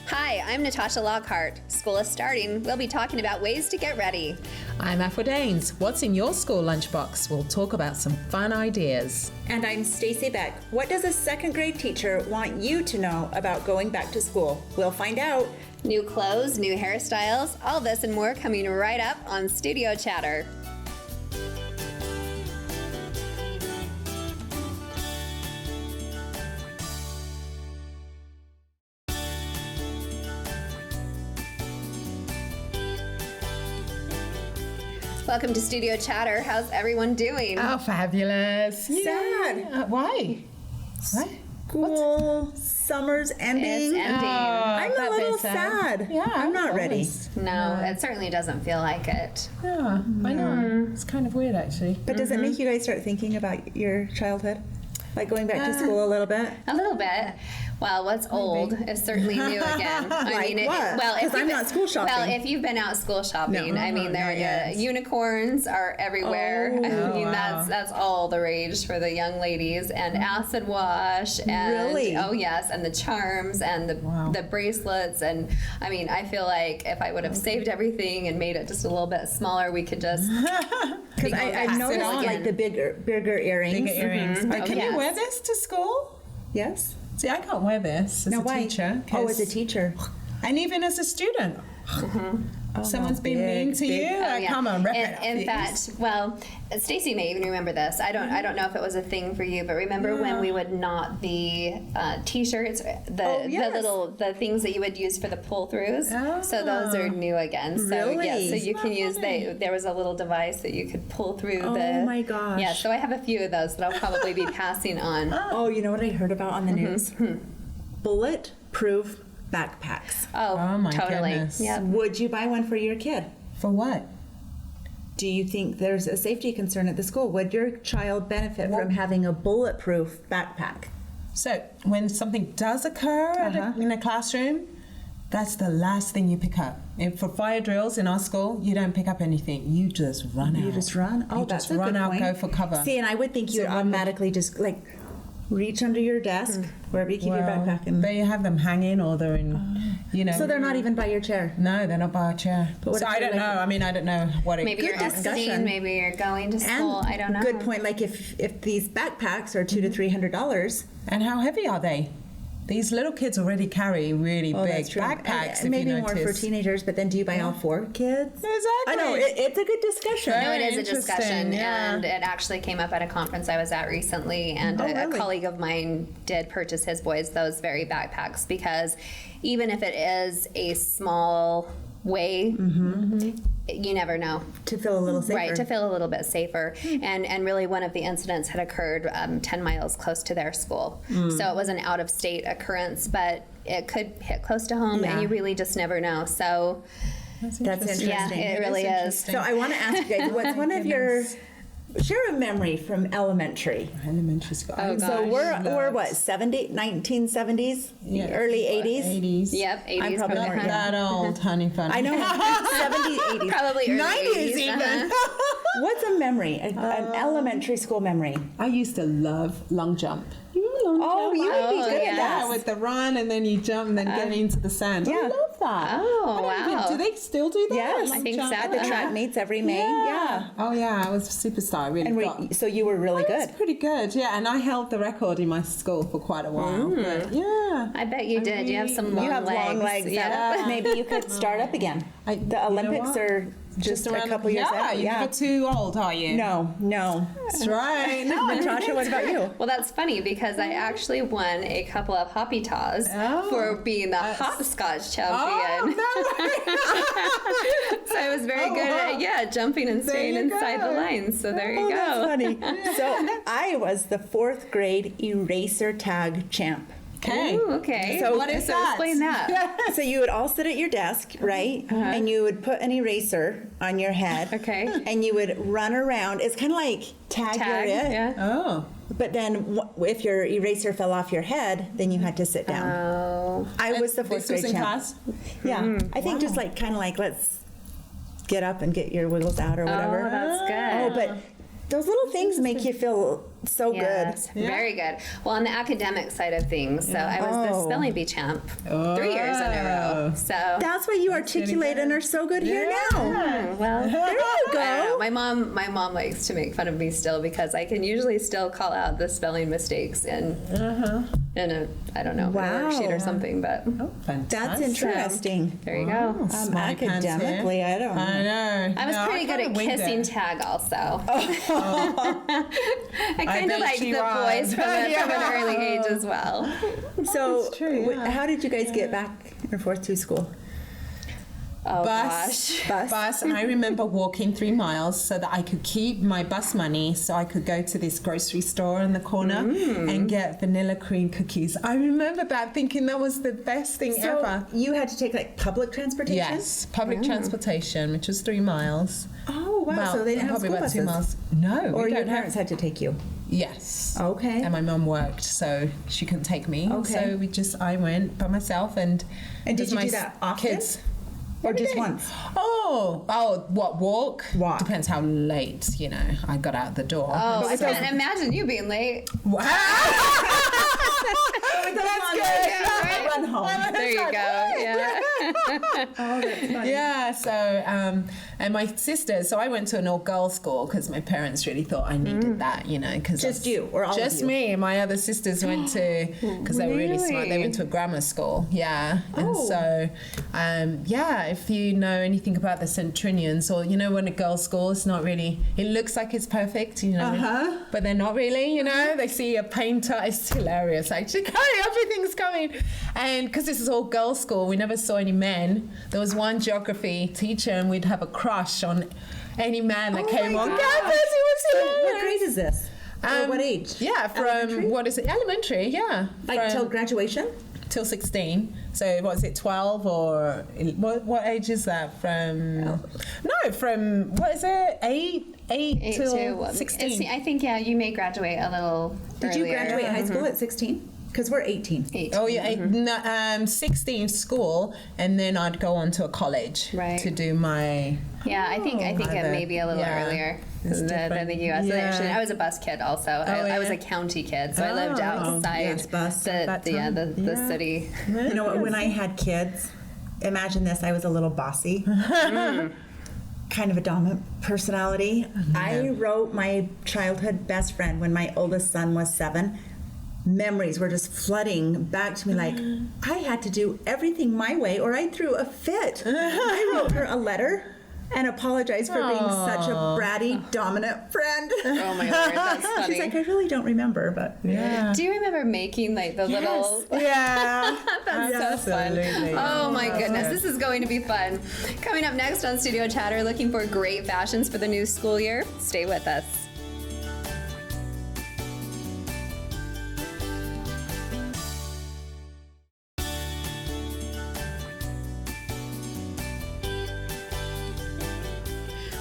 Hi, I'm Natasha Lockhart. School is starting. We'll be talking about ways to get ready. I'm Afro Danes. What's in your school lunchbox? We'll talk about some fun ideas. And I'm Stacy Beck. What does a second grade teacher want you to know about going back to school? We'll find out. New clothes, new hairstyles, all this and more coming right up on Studio Chatter. Welcome to Studio Chatter. How's everyone doing? Oh, fabulous. Sad. Why? What? School, summer's ending. It's ending. I'm a that little bit sad. Yeah, I'm not ready. always. No, it certainly doesn't feel like it. Yeah, I know. It's kind of weird, actually. But does it make you guys start thinking about your childhood? Like going back to school a little bit? A little bit. Well, what's old is certainly new again. Like what? Well, 'Cause I'm not school shopping. Well, if you've been out school shopping, No. I mean, there not yet. unicorns are everywhere. Oh. I mean, wow. that's all the rage for the young ladies, and acid wash, and Really? oh yes, and the charms and the bracelets, and I mean, I feel like if I would have saved everything and made it just a little bit smaller, we could just Because I've noticed on. like the bigger earrings. Bigger earrings. But Oh, can yes. you wear this to school? Yes. See, I can't wear this as Now a why? teacher. Oh, as a 'cause- teacher. And even as a student. Someone's been mean to you? Oh, yeah. Come on, rip it In off, fact, well, Stacy may even remember this. I don't know if it was a thing for you, but remember when we would knot the T-shirts, the things that you would use for the pull-throughs. So those are new again. So Really? yeah, so you can use there was a little device that you could pull through Oh my gosh. Yeah, so I have a few of those that I'll probably be passing on. Oh, you know what I heard about on the news? Bullet-proof backpacks. Oh, my totally. goodness. Yeah. Would you buy one for your kid? For what? Do you think there's a safety concern at the school? Would your child benefit from having a bulletproof backpack? So when something does occur in a classroom, that's the last thing you pick up. And for fire drills in our school, you don't pick up anything. You just run out. You just run? Oh, You that's just a run good out, point. go for cover. See, and I would think you'd automatically just like reach under your desk, wherever you keep your backpack. And But you have them hanging or they're in, so they're not even by your chair. No, they're not by a chair. what So if I they're don't know. like- I mean, I don't know what it Maybe you're discussion. exiting, maybe you're going to school. I don't know. Good point. Like if these backpacks are $200 to $300. And how heavy are they? These little kids already carry really big That's true. backpacks. And if maybe you more for notice. teenagers, but then do you buy all 4 kids? Exactly. I know, it's a good discussion. No, it Very is a discussion, interesting, yeah. and it actually came up at a conference I was at recently, and a really? colleague of mine did purchase his boys those very backpacks because even if it is a small way, you never know. To feel a little safer. Right, to feel a little bit safer. And really one of the incidents had occurred 10 miles close to their school. So it was an out-of-state occurrence, but it could hit close to home, Yeah. and you really just never know. So That's interesting. yeah, it really is. So I want to ask you guys, what's one of your, share a memory from elementary? Elementary school. Oh, So gosh. we're what, 1970s? Early 80s? 80s. Yep, 80s. I'm probably probably. more Not that old, honey fun. I know, 70s, 80s. Probably early 90s 80s, even. What's a memory, an elementary school memory? I used to love long jump. You know long Oh, jump? you would be Oh, good yeah. at Yeah, that. with the run and then you jump and then get into the sand. Yeah. I love that. Oh, I don't wow. Do they still do that? Yes. Long I think jump? so. At the track meets every May. Yeah. Oh yeah, I was a superstar. I really And got. so you were really I good. was pretty good, yeah. And I held the record in my school for quite a while. But yeah. I bet you did. You have some long You have legs. long legs. Yeah. Yeah. Maybe you could start up again. I- The you know Olympics what? are just a around couple years yeah, out. you're Yeah. never too old, are you? No. That's right. No, Natasha, what about you? Well, that's funny because I actually won a couple of hoppy taws Oh. for being the hopscotch champion. Oh, no. So I was very good at jumping and staying you inside go. the lines. So there you Oh, go. that's funny. So I was the 4th grade eraser tag champ. Okay. Ooh, okay. So what is so that? explain that. So you would all sit at your desk, right? And you would put an eraser on your head. Okay. And you would run around. It's kind of like tag, Tag. you're it. Yeah. Oh. But then if your eraser fell off your head, then you had to sit down. Oh. I was the 4th This was grade in champ. class? Yeah. I think just like kind of like let's get up and get your wiggles out or whatever. Oh, that's good. Oh, but those little things make you feel So Yes, good. very good. Well, on the academic side of things, so I was the spelling bee champ 3 years in a row. So That's why you articulate and are so good here now. well, There you go. I don't know. My mom likes to make fun of me still because I can usually still call out the spelling mistakes in a I don't know Wow. worksheet or something. But Fantastic. That's interesting. there you go. Smart pants here. Academically, I don't know. I know. I was pretty good at kissing tag also. I kind of bet liked she the was. boys from an early age as well. So, that's true, yeah. how did you guys get back and forth to school? Oh Bus. gosh. Bus. And I remember walking 3 miles so that I could keep my bus money so I could go to this grocery store in the corner and get vanilla cream cookies. I remember that, thinking that was the best thing ever. You had to take like public transportation? Yes, public transportation, which was 3 miles. Oh, wow. Well, So they didn't have probably school about buses? 2 miles. No, Or we your don't have. parents had to take you? Yes. Okay. And my mum worked, so she couldn't take me. Okay. So I went by myself and. And did with you my do that often? Kids. Or just Every day. once? Oh, what, walk? Walk. Depends how late, I got out the door. Oh, I can't imagine you being late. Wow. That's good. Run home. There you go. Yeah. Oh, that's funny. Yeah, so, and my sister, so I went to an all-girls school because my parents really thought I needed that, because Just you, or all of just you? me. My other sisters went to, because they were really smart, they went to a grammar school, yeah. And Oh. so, if you know anything about the Centurions, or, when a girls' school, it's not really, it looks like it's perfect, but they're not really, they see a painter, it's hilarious, actually, everything's coming. And because this is all girls' school, we never saw any men. There was one geography teacher, and we'd have a crush on any man that came on campus. It was hilarious. What grade is this? Or what age? Yeah, from Elementary? what is it? Elementary, yeah. Like From- till graduation? till 16. So what is it, 12 or what age is that? From from what is it, 8 till 16. I think you may graduate a little Did you earlier. graduate high school at 16? Because we're 18. 18. Oh yeah, 16 school, and then I'd go on to a college Right. to do my. Yeah, I think it may be a little earlier It's than different. the U.S. Yeah. Actually, I was a bus kid also. I was yeah. a county kid, so I lived outside yes, bus. the city. You know what? When I had kids, imagine this: I was a little bossy, kind of a dominant personality. I wrote my childhood best friend when my oldest son was 7. Memories were just flooding back to me like I had to do everything my way or I threw a fit. I wrote her a letter and apologized for being such a bratty, dominant friend. Oh my lord, that's funny. She's like, I really don't remember, but Yeah. Do you remember making like the little? Yeah. That's so fun. Absolutely. Oh my goodness, this is going to be fun. Coming up next on Studio Chatter, looking for great fashions for the new school year. Stay with us.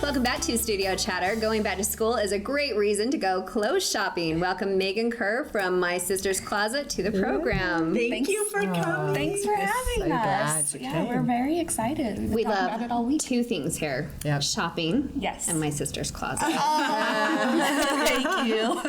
Welcome back to Studio Chatter. Going back to school is a great reason to go clothes shopping. Welcome Megan Kerr from My Sister's Closet to the program. thank you for coming. Thanks for having so glad us. you Yeah, came. we're very excited. We've been We talking about it all love week. 2 things here. Yep. Shopping Yes. and My Sister's Closet. Thank you.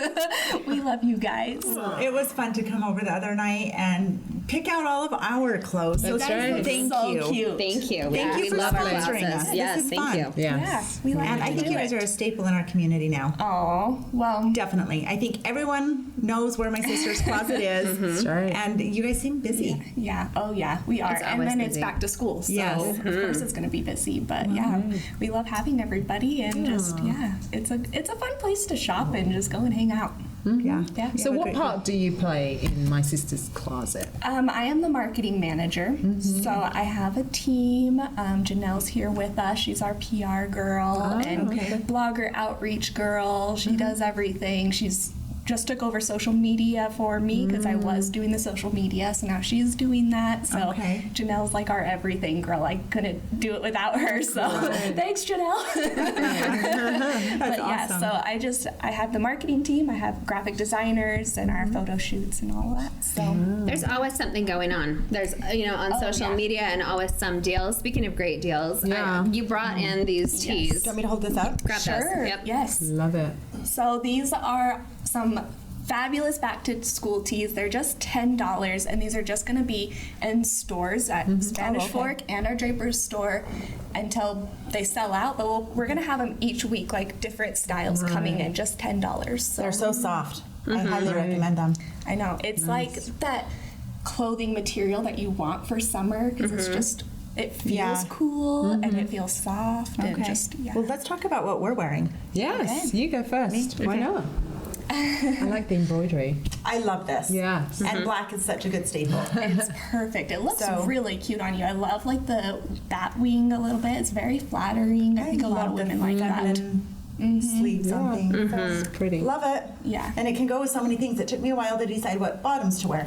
We love you guys. It was fun to come over the other night and pick out all of our clothes. So That's right. thank so you. cute. Thank you. Thank you We for love our sponsoring blouses. us. Yes, This is thank fun. you. Yes. Yeah, we love And I think you guys are a staple in our community now. Oh, well, Definitely. I think everyone knows where My Sister's Closet is. That's right. And you guys seem busy. yeah. Oh, yeah, we are. It's And always then it's busy. back to school. So, Yes. of course, it's going to be busy. But, yeah, we love having everybody. And just, it's a fun place to shop and just go and hang out. Yeah. Yeah. So have a what great part do you play in My Sister's Closet? I am the marketing manager, so I have a team. Janelle's here with us. She's our PR girl and blogger outreach girl. She does everything. She's just took over social media for me because I was doing the social media, so now she's doing that. So Okay. Janelle's like our everything girl. I couldn't do it without her. So thanks, Janelle. But yeah, awesome. so I have the marketing team. I have graphic designers and our photo shoots and all of that. So. There's always something going on. There's, on social yeah. media and always some deals. Speaking of great deals, Yeah. you brought in these teas. Do you want me to hold this up? Grab Sure. those. Yep. Yes. Love it. So these are some fabulous back to school tees. They're just $10, and these are just going to be in stores at Spanish Fork and our Draper's store until they sell out. But we're going to have them each week, like different styles coming in, just $10. So They're so soft. I highly recommend them. I know. It's like that clothing material that you want for summer because it's just, it feels cool and it feels soft and just, Well, let's talk about what we're wearing. Yes, you go first. Why not? I like the embroidery. I love this. Yeah. And black is such a good staple. It's perfect. It looks really cute on you. I love like the bat wing a little bit. It's very flattering. I think a lot of women like that. Sleeves on things. It's pretty. Love it. Yeah. And it can go with so many things. It took me a while to decide what bottoms to wear.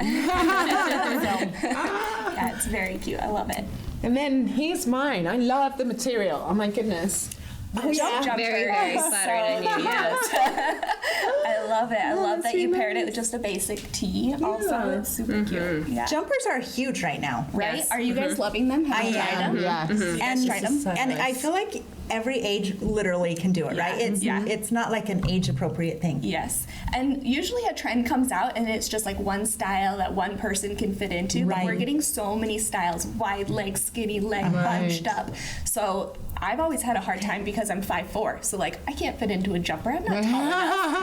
Yeah, it's very cute. I love it. And then here's mine. I love the material. Oh my goodness. Jumper. Very, very flattering on you. Yes. I love it. I love that you paired it with just a basic tee. Also, it's super cute. Yeah. Jumpers are huge right now. Right? Yes. Are you guys loving them? Have you tried them? Yes. And, tried them? and I feel like every age literally can do it, right? It's not like an age appropriate thing. Yes. And usually a trend comes out and it's just like one style that one person can fit into. But we're getting so many styles, wide leg, skinny leg, bunched up. So I've always had a hard time because I'm 5'4", so like I can't fit into a jumper. I'm not tall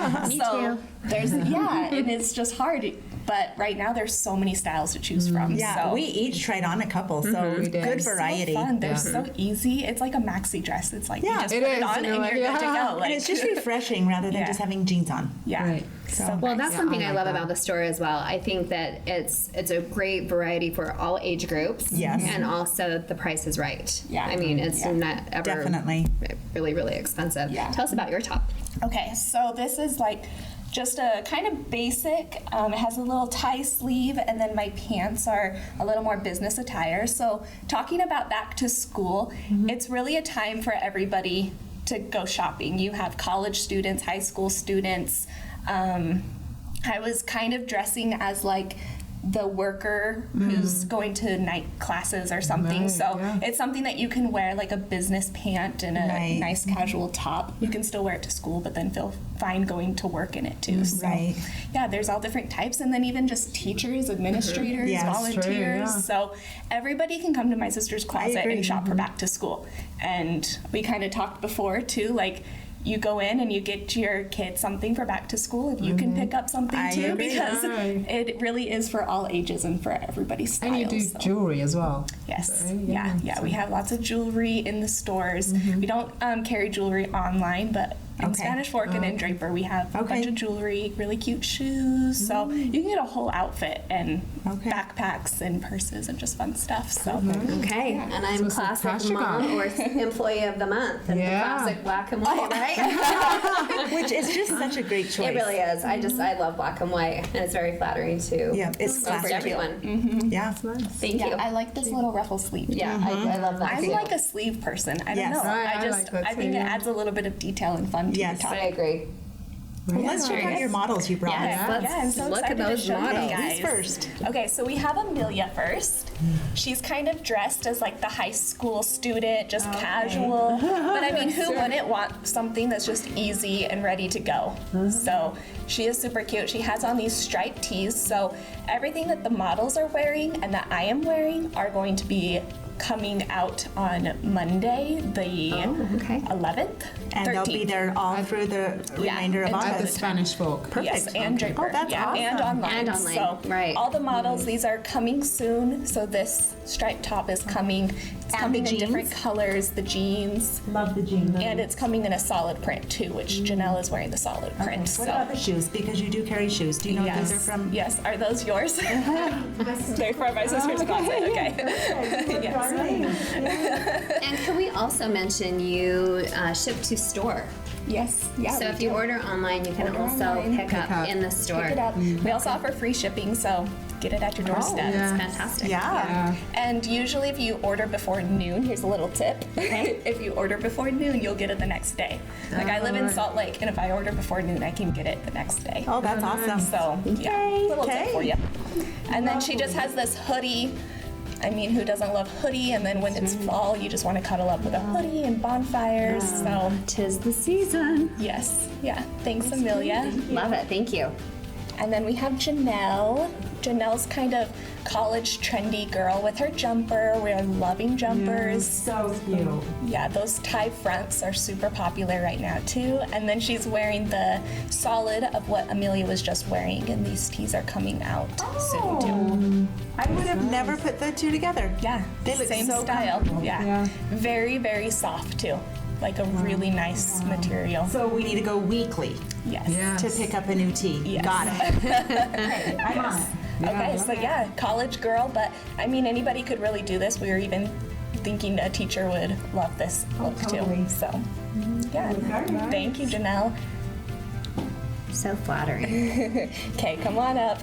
enough. Me so too. there's and it's just hard. But right now there's so many styles to choose from. Yeah, so. we each tried on a couple, so good variety. So fun. They're so easy. It's like a maxi dress. It's like you just it put it is. on and you're good to go. Like, And it's just refreshing rather than just having jeans on. yeah. Right. So Well, that's something I love that. about the store as well. I think that it's a great variety for all age groups. Yes. And also the price is right. Yeah. I mean, it's not ever Definitely. really, really expensive. Yeah. Tell us about your top. Okay, so this is like just a kind of basic. It has a little tie sleeve, and then my pants are a little more business attire. So talking about back to school, it's really a time for everybody to go shopping. You have college students, high school students. I was kind of dressing as like the worker who's going to night classes or something. Right, so yeah. it's something that you can wear like a business pant and a nice casual top. You can still wear it to school, but then feel fine going to work in it too. So, Right. yeah, there's all different types, and then even just teachers, administrators, Yeah, that's true, volunteers. yeah. So everybody can come to my sister's closet agree. and shop for back to school. And we kind of talked before too, like you go in and you get your kid something for back to school, and you can pick up something I too, agree. because Right. it really is for all ages and for everybody's style. And you do so. jewelry as well. Yes. So, Yeah. We have lots of jewelry in the stores. We don't carry jewelry online, but in Okay. Spanish Fork and in Draper, we have a bunch of jewelry, really cute shoes. So you can get a whole outfit and backpacks and purses and just fun stuff. So Okay. And I'm So it's a classic mom or employee of the month. And the classic black and white, right? Which is just such a great choice. It really is. I love black and white, and it's very flattering too. Yeah, it's for classic. everyone. Yeah. Thank yeah, you. I like this little ruffle sleeve. Yeah, I love that I'm too. like a sleeve person. I don't Yes. know. Right, I I like that I think too, it yeah. adds a little bit of detail and fun to Yes. your top. I agree. Well, let's check out your models you brought. Yeah, Let's I'm so look at excited to those show you models. guys. Who's first? Okay, so we have Amelia first. She's kind of dressed as like the high school student, just casual. But I mean, who wouldn't want something that's just easy and ready to go? So she is super cute. She has on these striped tees. So everything that the models are wearing and that I am wearing are going to be coming out on Monday, the 11th. And they'll be 13th. there all through the remainder of until At the August. Spanish Fork. Yes, and Draper. Oh, that's awesome. And online. And online, So right. all the models, these are coming soon. So this striped top is coming. It's And coming the in different jeans? colors, the jeans. Love the jeans. And it's coming in a solid print too, which Janelle is wearing the solid print. What So about the shoes? Because you do carry shoes. Do you know if yes. those are from? Yes, are those yours? They're from my sister's closet. Okay. Yes. And can we also mention you ship to store? Yes. Yeah. So we if you do. order online, you can Order also online. pick up in the store. Pick it up. We also offer free shipping, so get it at your doorstep. It's fantastic. Yeah. And usually if you order before noon, here's a little tip. If you order before noon, you'll get it the next day. Like I live in Salt Lake, and if I order before noon, I can get it the next day. Oh, that's awesome. So yeah, little tip Okay. for you. And then she just has this hoodie. I mean, who doesn't love hoodie? And then when it's fall, you just want to cuddle up with a hoodie and bonfires. So 'tis the season. yes, yeah. Thanks, Amelia. Love it. Thank you. And then we have Janelle. Janelle's kind of college trendy girl with her jumper. We're loving jumpers. So cute. Yeah, those tie fronts are super popular right now too. And then she's wearing the solid of what Amelia was just wearing, and these tees are coming out soon too. I would have never put the two together. Yeah, They look same so style. comfortable. Yeah. Very, very soft too. Like a really nice material. So we need to go weekly Yes. Yeah. to pick up a new tee. Yes. Got it. Okay, I'm on it. Okay, so yeah, college girl, but I mean, anybody could really do this. We were even thinking a teacher would love this look totally. too. So, yeah. Thank you, Janelle. So flattering. Okay, come on up.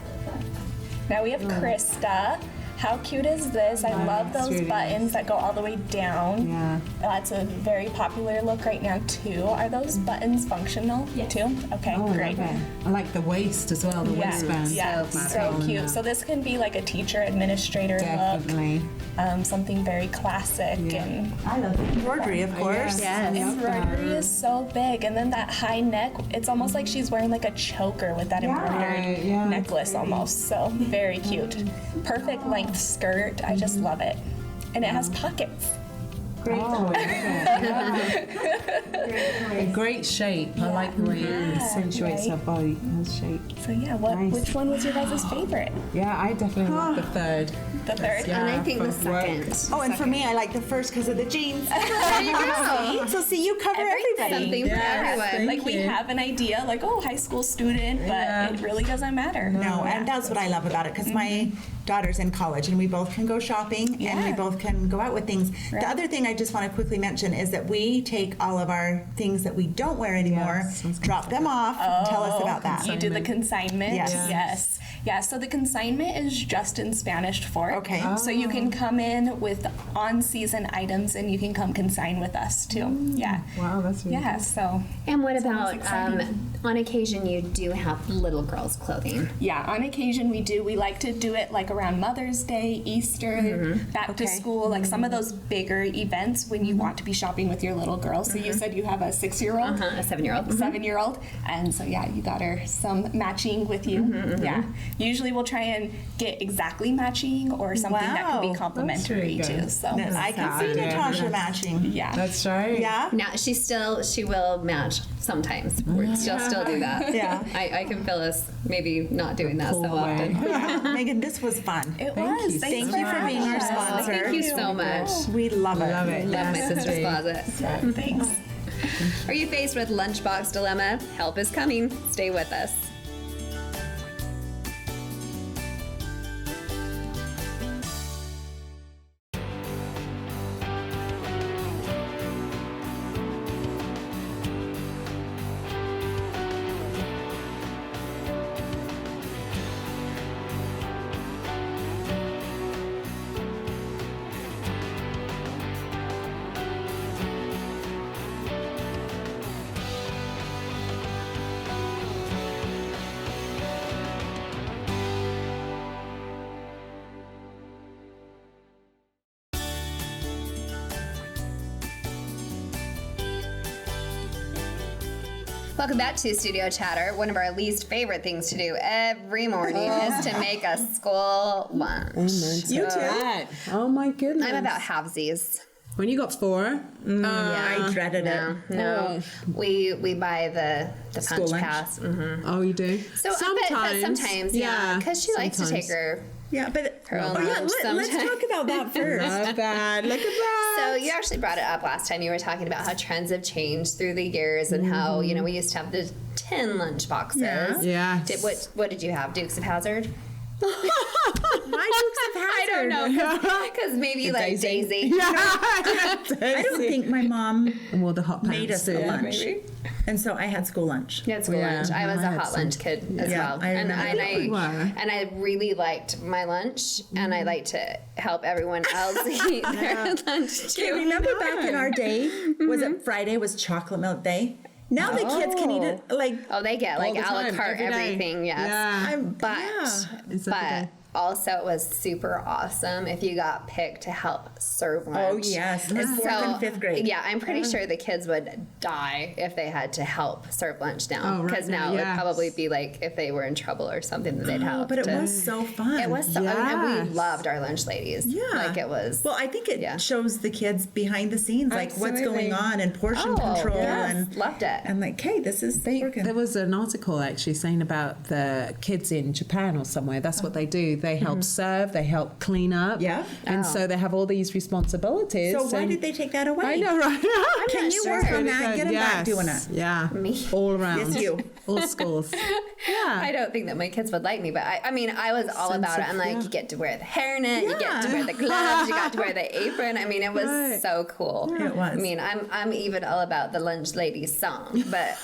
Now we have Krista. How cute is this? I love those really buttons that go all the way down. Yeah. That's a very popular look right now too. Are those buttons functional too? Okay, great. I like the waist as well, the waistband. Yeah, so cute. So this can be like a teacher administrator Definitely. look, something very classic and I love the embroidery, of course. Yes. embroidery is so big, and then that high neck. It's almost like she's wearing like a choker with that embroidered Yeah. necklace almost. So very cute. Perfect length skirt. I just love it, and it has pockets. Great. Oh, great shape. I like the way it accentuates her body, her shape. So yeah, which one was your guys' favorite? Yeah, I definitely like the third. The third. Yeah, And I think the for work. second. Oh, and for me, I like the first because of the jeans. There you go. So see, you cover everybody. Something for everyone. Like we have an idea, like high school student, but it really doesn't matter. No, and that's what I love about it because my daughter's in college and we both can go shopping and we Yeah. both can go out with things. The other thing I just want to quickly mention is that we take all of our things that we don't wear anymore, drop them off, tell us about that. You do the consignment. Yes. Yeah, so the consignment is just in Spanish Fort. Okay. So you can come in with on-season items and you can come consign with us too. Yeah. Wow, that's really Yeah, so And what Sounds about, exciting. on occasion, you do have little girls' clothing? yeah, on occasion we do. We like to do it like around Mother's Day, Easter, back to school, like some of those bigger events when you want to be shopping with your little girl. So you said you have a 6-year-old? A 7-year-old. 7-year-old, and so yeah, you got her some matching with you. Yeah, usually we'll try and get exactly matching or something that can Wow, be complimentary that's really too. good. So I can see idea. Natasha matching. yeah, That's right. Yeah? Now she will match sometimes. She'll still do that. Yeah. I can feel us maybe not doing that so Cool way. often. Megan, this was fun. it Thank was. you. Thank you for being our sponsor. Thank you so much. We love it. Love it. Love my Yes, sister's indeed. closet. Thanks. Are you faced with lunchbox dilemma? Help is coming. Stay with us. Welcome back to Studio Chatter. One of our least favorite things to do every morning is to make a school lunch. You too? Oh my goodness. I'm about halvesies. When you got 4, I dreaded No, it. no. We buy the School punch lunch? pass. oh, you do? So but sometimes, yeah, because she likes to take her. Yeah, but Her own oh yeah, lunch let's sometimes. talk about that first. Not bad. Look at that. So you actually brought it up last time. You were talking about how trends have changed through the years and how we used to have the 10 lunch boxes. Yeah. What did you have? Dukes of Hazzard? My Dukes of I don't know because maybe like Daisy. I don't think my mom Well, the hot pants. made us a lunch, and so I had school lunch. Yeah, school lunch. I was I a had hot some. lunch kid as Yeah, well, I and remember. We were. I really liked my lunch, and I like to help everyone else eat their lunch Okay, too. remember back in our day, was it Friday was chocolate milk day? Now the kids can eat it like Oh, they get like All the a la time, carte every day. everything. Yes. Yeah. I'm But yeah. It's every day. also it was super awesome if you got picked to help serve lunch. Oh, yes. In 4th and 5th grade. Yeah, I'm pretty sure the kids would die if they had to help serve lunch now. Oh, right Because now now, it would yes. probably be like if they were in trouble or something that they'd help. But it to- was so fun. It was so, and we Yes. loved our lunch ladies. Yeah. Like it was. Well, I think it Yeah. shows the kids behind the scenes, like what's Absolutely. going on and portion control and loved it. and like, hey, this is working. There was an article actually saying about the kids in Japan or somewhere. That's what they do. They help serve, they help clean up. Yeah. And so they have all these responsibilities. So why and- did they take that away? I know, right? Can you work on that? Get them back doing it. Yeah. Me. All around. Yes, you. All schools. Yeah. I don't think that my kids would like me, but I mean, I was all Sense about it. of- I'm like, yeah. you get to wear the hairnet, you get to Yeah. wear the gloves, you got to wear the apron. I mean, it was Right. so cool. It was. I mean, I'm even all about the lunch ladies song, but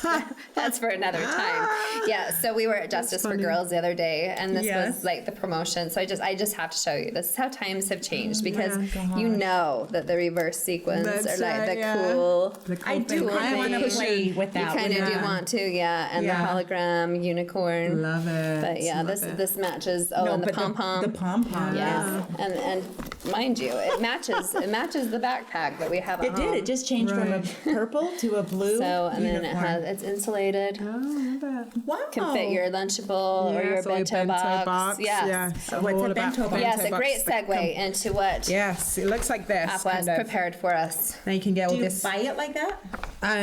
that's for another time. Yeah. So we were at Justice for funny. Girls the other day, and this Yes. was like the promotion. So I just have to show you. This is how times have changed because gosh. you know that the reverse sequence That's or like right, the yeah. cool. The cool I do thing. kind of want to thing. play with You that. kind of one. do Yeah. want to, yeah, and Yeah. the hologram unicorn. Love it. But yeah, Love it. this matches. Oh, No, and the but pom pom. The pom pom. Yes, and mind you, it matches the backpack that we have at It did. home. It just changed from a purple to a blue. So and then uniform. it's insulated. Oh, love it. Wow. Can fit your Lunchable or your Yes, or bento box. Yes. Yeah. So what's a bento box? Yes, a great segue into what Yes, it looks like this. Apple has kind of. prepared for us. Now you can get all Do you this. buy it like that?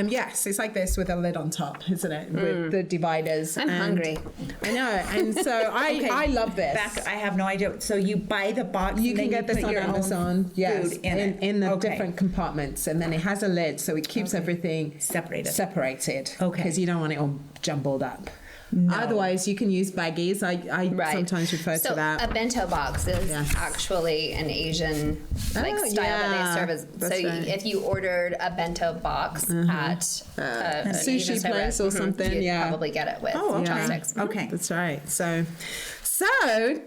Yes, it's like this with a lid on top, isn't it? With the dividers. I'm and- hungry. I know, and so I love this. Back, I have no idea. So you buy the box. You and can then get this put on your own Amazon, yes, food in it. in the Okay. different compartments, and then it has a lid, so it keeps everything Separated. Okay. because you don't want it all jumbled up. Otherwise, you can use baggies. I Right. sometimes refer So to that. a bento box is Yeah. actually an Asian like Oh, style that yeah. they serve as. That's So right. if you ordered a bento box at an sushi Asian place or something, you'd yeah. probably get it with Oh, okay. chopsticks. Okay. That's right. So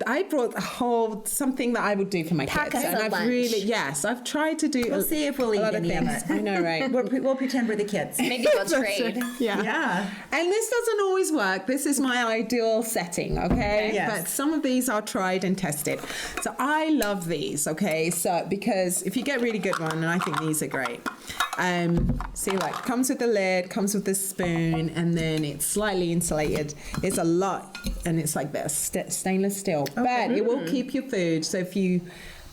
I brought a whole something that I would do for my Pack kids, us and a I've lunch. I've tried to do. We'll see if we'll a eat lot of any of things. it. I know, right? We'll pretend we're the kids. Maybe we'll trade. Yeah. Yeah. And this doesn't always work. This is my ideal setting, okay? Yes. But some of these are tried and tested. So I love these, okay? So because if you get a really good one, and I think these are great. See, like comes with the lid, comes with the spoon, and then it's slightly insulated. It's a lot, and it's like this stainless steel, but it will keep your food. So if you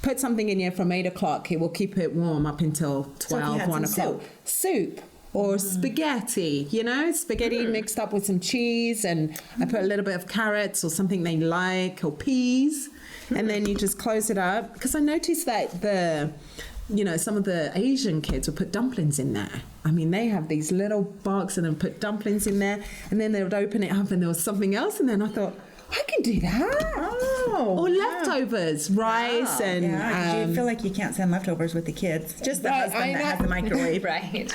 put something in here from 8 o'clock, it will keep it warm up until 12, had 1 some o'clock. Soup. Or spaghetti, spaghetti mixed up with some cheese, and I put a little bit of carrots or something they like, or peas, and then you just close it up. Because I noticed that some of the Asian kids will put dumplings in there. I mean, they have these little boxes and then put dumplings in there, and then they would open it up and there was something else, and then I thought, I can do that. Oh. Or yeah. leftovers, rice and Yeah, you feel like you can't send leftovers with the kids. Just the Right, husband I that know. has the microwave. Right.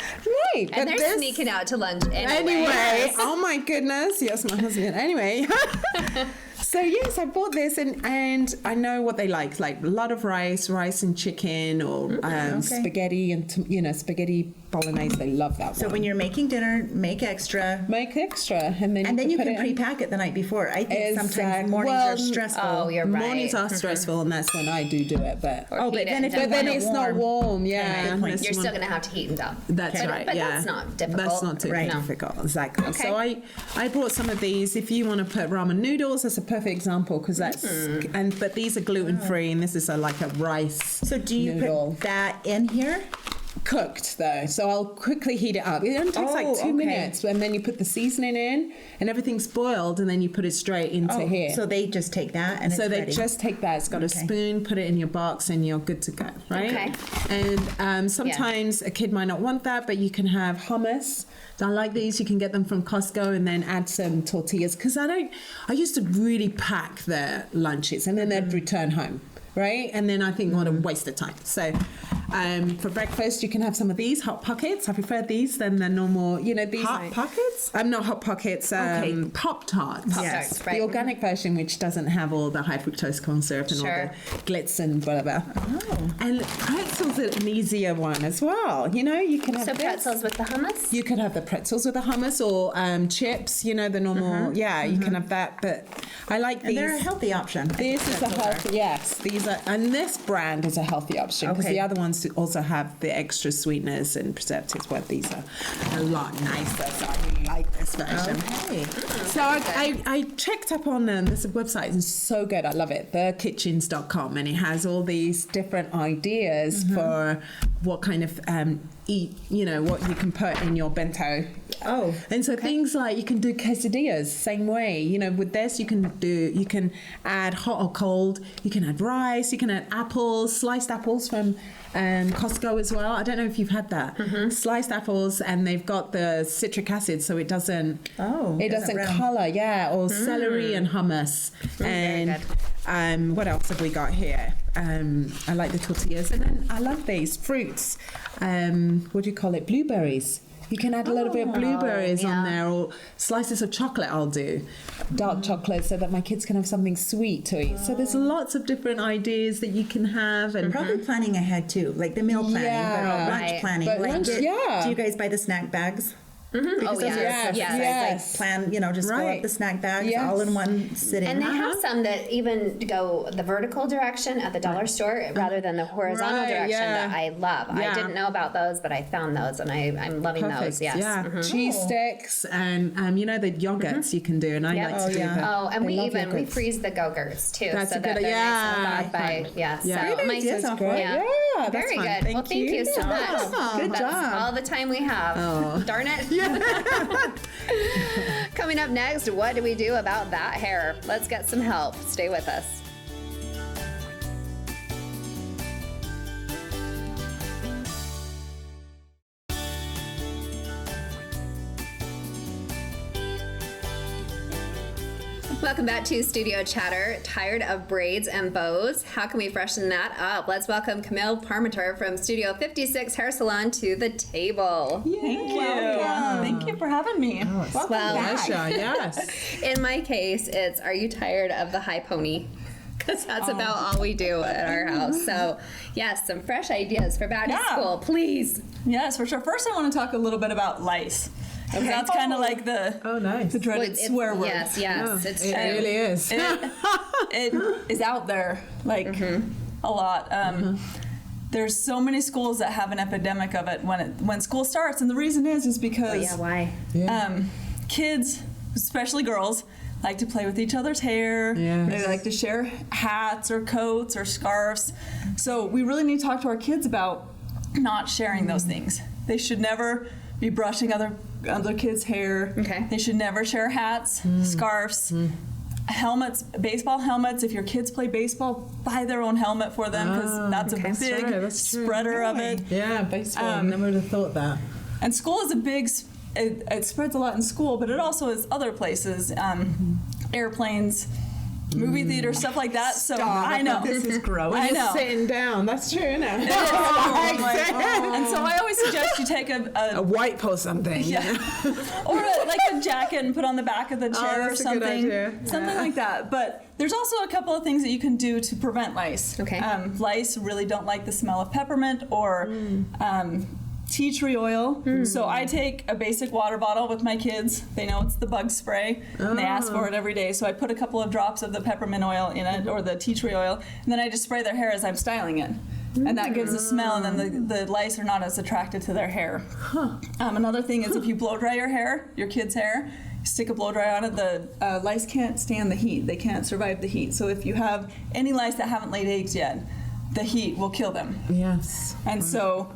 right. And but they're sneaking out to lunch anyway. Anyway, oh my goodness, yes, my husband. Anyway, so yes, I bought this, and I know what they like a lot of rice and chicken, or spaghetti and spaghetti bolognese. They love that. So one. when you're making dinner, make extra. Make extra, and then You put can it in. pre-pack it the night before. I think sometimes Exact- mornings well, are stressful. Oh, you're right. Mornings are stressful, and that's when I do it. But Oh, but Heat it then if and you but then want it it's not warm. Yeah, good point. That's You're one- still going to have to heat them down. That's Okay. right. But yeah, that's not difficult. That's not too Right. difficult. Exactly. Okay. So I brought some of these. If you want to put ramen noodles, that's a perfect example because that's but these are gluten free, and this is like a rice. So do you noodle. put that in here? Cooked though, so I'll quickly heat it up. It only takes like 2 okay. minutes, and then you put the seasoning in, and everything's boiled, and then you put it straight into here. So they just take that and So it's they ready. just take that. It's got a Okay. spoon, put it in your box, and you're good to go, right? Okay. And sometimes a kid might not want that, but you can have hummus. I like these. You can get them from Costco, and then add some tortillas. Because I used to really pack their lunches, and then they'd return home, right? And then I think what a waste of time. So For breakfast, you can have some of these Hot Pockets. I prefer these than the normal, these. Hot Pockets? Not Hot Pockets, Pop-Tarts. Pop-Tarts, right. The organic version, which doesn't have all the high fructose corn syrup and all the glitz and whatever. Oh. And pretzels are an easier one as well. You can have pretzels with the hummus? You could have the pretzels with the hummus or chips, the normal. Yeah, you can have that. But I like these. And they're a healthy option. This is a healthy, yes. These are, and this brand is a healthy option because the other ones also have the extra sweeteners and preservatives, where these are a lot nicer. So I really like this version. Okay. So I checked up on this website. It's so good. I love it. thekitchens.com, and it has all these different ideas for what kind of what you can put in your bento. Oh. And so things like you can do quesadillas same way. With this you can add hot or cold. You can add rice. You can add apples, sliced apples from Costco as well. I don't know if you've had that. Sliced apples, and they've got the citric acid, so it doesn't color. Yeah, or celery and hummus. And what else have we got here? I like the tortillas, and then I love these fruits. What do you call it? Blueberries. You can add a little bit of blueberries on there, or slices of chocolate. I'll do dark chocolate so that my kids can have something sweet to eat. So there's lots of different ideas that you can have, and probably planning ahead too, like the meal planning, but lunch planning. But lunch, do you guys buy the snack bags? Oh, yes. Like plan, just fill up the snack bags all in one sitting. And they have some that even go the vertical direction at the dollar store rather than the horizontal direction that I love. I didn't know about those, but I found those, and I'm loving those. Yes. Yeah. Cheese sticks and the yogurts you can do, and I like to do that. Oh, and we freeze the Go-Gurts too. That's so a good that they're nice and thawed by, So great. Yeah, very good. Well, thank you so much. Good job. That's all the time we have. Oh. Darn it. Coming up next, what do we do about that hair? Let's get some help. Stay with us. Welcome back to Studio Chatter. Tired of braids and bows? How can we freshen that up? Let's welcome Camille Parmenter from Studio 56 Hair Salon to the table. Thank you. Thank you for having me. Yes. In my case, it's, are you tired of the high pony? Because that's about all we do at our house. So, yes, some fresh ideas for back to school, please. Yes, for sure. First, I want to talk a little bit about lice. Okay. That's kind of like the dreaded swear word. Yes, it's true. It really is. It is out there, a lot. There's so many schools that have an epidemic of it when school starts, and the reason is because why? Kids, especially girls, like to play with each other's hair. Yes. They like to share hats or coats or scarves. So we really need to talk to our kids about not sharing those things. They should never be brushing other kids' hair. Okay. They should never share hats, scarves, helmets, baseball helmets. If your kids play baseball, buy their own helmet for them, because that's a big spreader of it. Yeah, baseball. I never would have thought that. And school is a big, it spreads a lot in school, but it also is other places, airplanes, movie theater, stuff like that. So I know this is gross. I know. Sitting down. That's true, isn't it? And so I always suggest you take a wipe or something. Or like a jacket and put on the back of the chair or something. Something like that. But there's also a couple of things that you can do to prevent lice. Okay. Lice really don't like the smell of peppermint or tea tree oil. So I take a basic water bottle with my kids. They know it's the bug spray, and they ask for it every day. So I put a couple of drops of the peppermint oil in it, or the tea tree oil, and then I just spray their hair as I'm styling it. And that gives a smell, and then the lice are not as attracted to their hair. Another thing is if you blow dry your hair, your kid's hair, stick a blow dry on it, the lice can't stand the heat. They can't survive the heat. So if you have any lice that haven't laid eggs yet, the heat will kill them. Yes. And so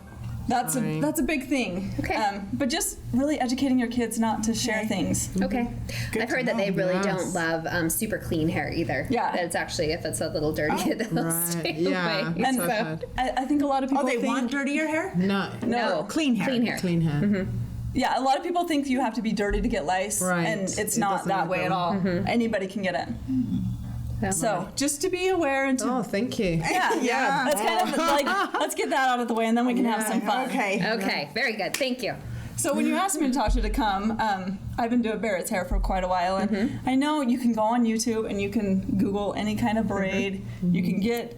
that's a big thing. Okay. But just really educating your kids not to share things. Okay. I've heard that they really don't love super clean hair either. Yeah. That it's actually, if it's a little dirty, they'll stay away. And so I think a lot of people they want dirtier hair? No. Clean hair. Clean hair. Yeah, a lot of people think you have to be dirty to get lice, and it's not that way at all. Anybody can get it. So just to be aware and to Oh, thank you. yeah. That's kind of like, let's get that out of the way and then we can have some fun. Okay, very good. Thank you. So when you asked me, Natasha, to come, I've been doing Barrett's hair for quite a while, and I know you can go on YouTube and you can Google any kind of braid. You can get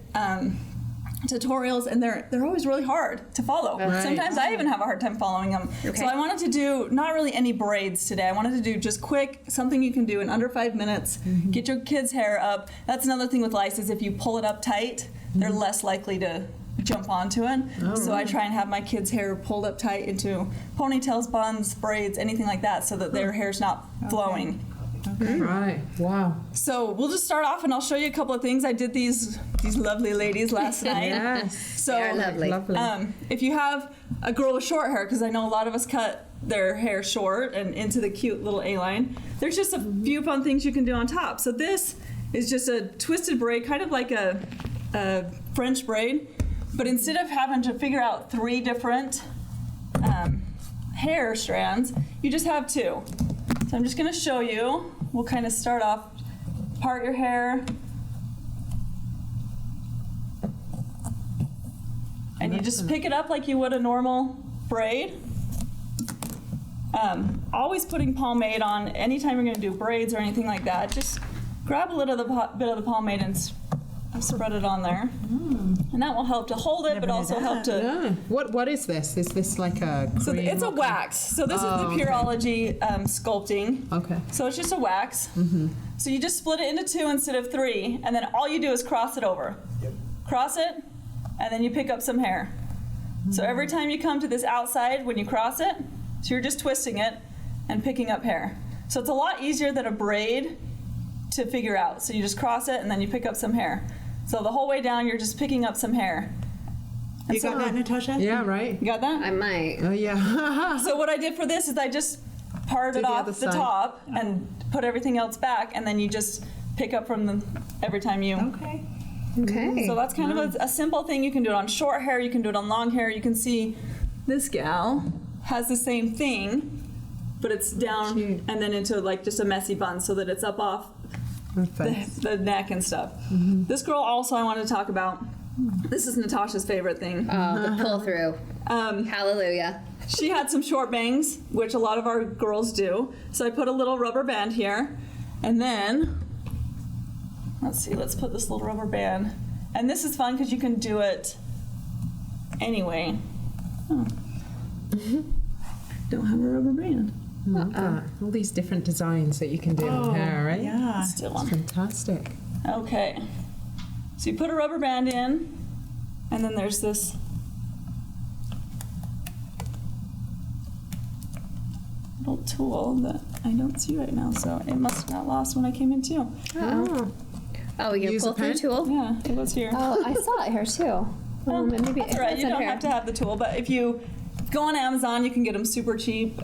tutorials, and they're always really hard to follow. Right. Sometimes I even have a hard time following them. Okay. So I wanted to do not really any braids today. I wanted to do just quick, something you can do in under 5 minutes, get your kid's hair up. That's another thing with lice is if you pull it up tight, they're less likely to jump onto it. So I try and have my kids' hair pulled up tight into ponytails, buns, braids, anything like that, so that their hair's not flowing. Right. Wow. So we'll just start off, and I'll show you a couple of things. I did these lovely ladies last night. Yes. So They are lovely. if you have a girl with short hair, because I know a lot of us cut their hair short and into the cute little A-line, there's just a few fun things you can do on top. So this is just a twisted braid, kind of like a French braid, but instead of having to figure out 3 different hair strands, you just have 2. So I'm just going to show you. We'll kind of start off, part your hair, and you just pick it up like you would a normal braid. Always putting pomade on anytime you're going to do braids or anything like that. Just grab a little of the bit of the pomade and spread it on there, and that will help to hold it, but also help to. Yeah. What is this? Is this like a cream? So it's a wax. So this is the Pureology sculpting. Okay. So it's just a wax. So you just split it into 2 instead of 3, and then all you do is cross it over. Cross it, and then you pick up some hair. So every time you come to this outside, when you cross it, so you're just twisting it and picking up hair. So it's a lot easier than a braid to figure out. So you just cross it, and then you pick up some hair. So the whole way down, you're just picking up some hair. You got that, Natasha? Yeah, right. You got that? I might. Oh, yeah. So what I did for this is I just parted Do the off other the side. top and put everything else back, and then you just pick up from the every time you. Okay. Okay. So that's kind of a simple thing. You can do it on short hair. You can do it on long hair. You can see this gal has the same thing, but it's down Cute. and then into like just a messy bun so that it's up off the neck and stuff. This girl also I want to talk about. This is Natasha's favorite thing. Oh, the pull through. Hallelujah. She had some short bangs, which a lot of our girls do. So I put a little rubber band here, and then let's put this little rubber band. And this is fun because you can do it anyway. Don't have a rubber band. All these different designs that you can do in hair, right? Yeah. Still It's on. fantastic. Okay. So you put a rubber band in, and then there's this little tool that I don't see right now, so it must have got lost when I came in too. Oh, your Use a pull through pen? tool? Yeah, it was here. Oh, I saw it here too. Maybe That's all right. it's You in don't here. have to have the tool, but if you go on Amazon, you can get them super cheap.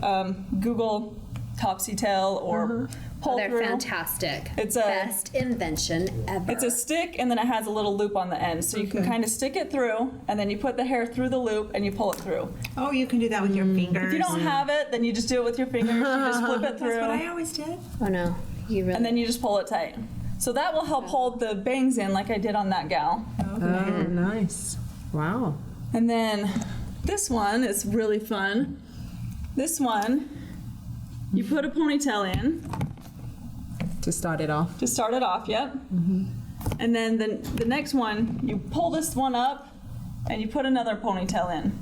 Google Topsy Tail or Pull They're Through. fantastic. It's a- best invention ever. It's a stick, and then it has a little loop on the end, so you can kind of stick it through, and then you put the hair through the loop, and you pull it through. Oh, you can do that with your fingers. If you don't have it, then you just do it with your fingers. You just flip it That's what through, I always did. Oh no, you really. and then you just pull it tight. So that will help hold the bangs in, like I did on that gal. Oh, nice. Wow. And then this one is really fun. This one, you put a ponytail in To start it off. to start it off, yep. And then the next one, you pull this one up and you put another ponytail in.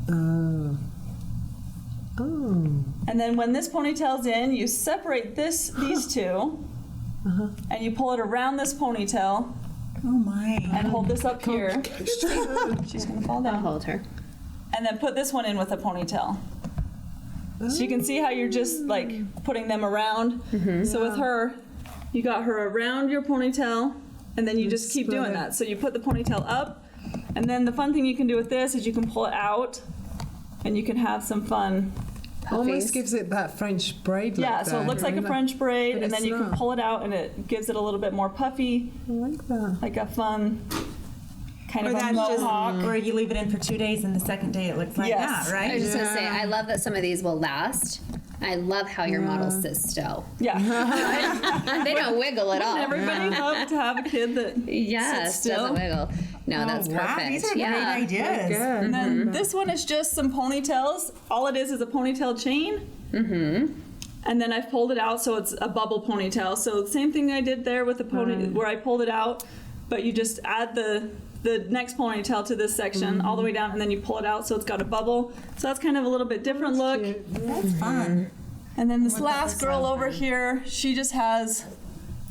Oh. Oh. And then when this ponytail's in, you separate these two and you pull it around this ponytail Oh my. and hold this up here. She's gonna fall I'll down. hold her. And then put this one in with a ponytail. So you can see how you're just like putting them around. So with her, you got her around your ponytail, and then you just keep doing that. So you put the ponytail up, and then the fun thing you can do with this is you can pull it out, and you can have some fun. Almost gives it that French braid look. Yeah, so it looks like a French braid, but and then it's you can not. pull it out, and it gives it a little bit more puffy, I like that. like a fun kind Or of a that's just, mohawk. or you leave it in for 2 days and the second day it looks like Yes. that, I was right? just gonna say, I love that some of these will last. I love how your models sit still. Yeah. They don't wiggle at all. Everybody love to have a kid that sits still. Doesn't wiggle. No, that's perfect. Wow, these are great ideas. And then this one is just some ponytails. All it is a ponytail chain. And then I've pulled it out so it's a bubble ponytail. So the same thing I did there with the pony where I pulled it out, but you just add the next ponytail to this section all the way down, and then you pull it out so it's got a bubble. So that's kind of a little bit different look. That's fun. And then this last girl over here, she just has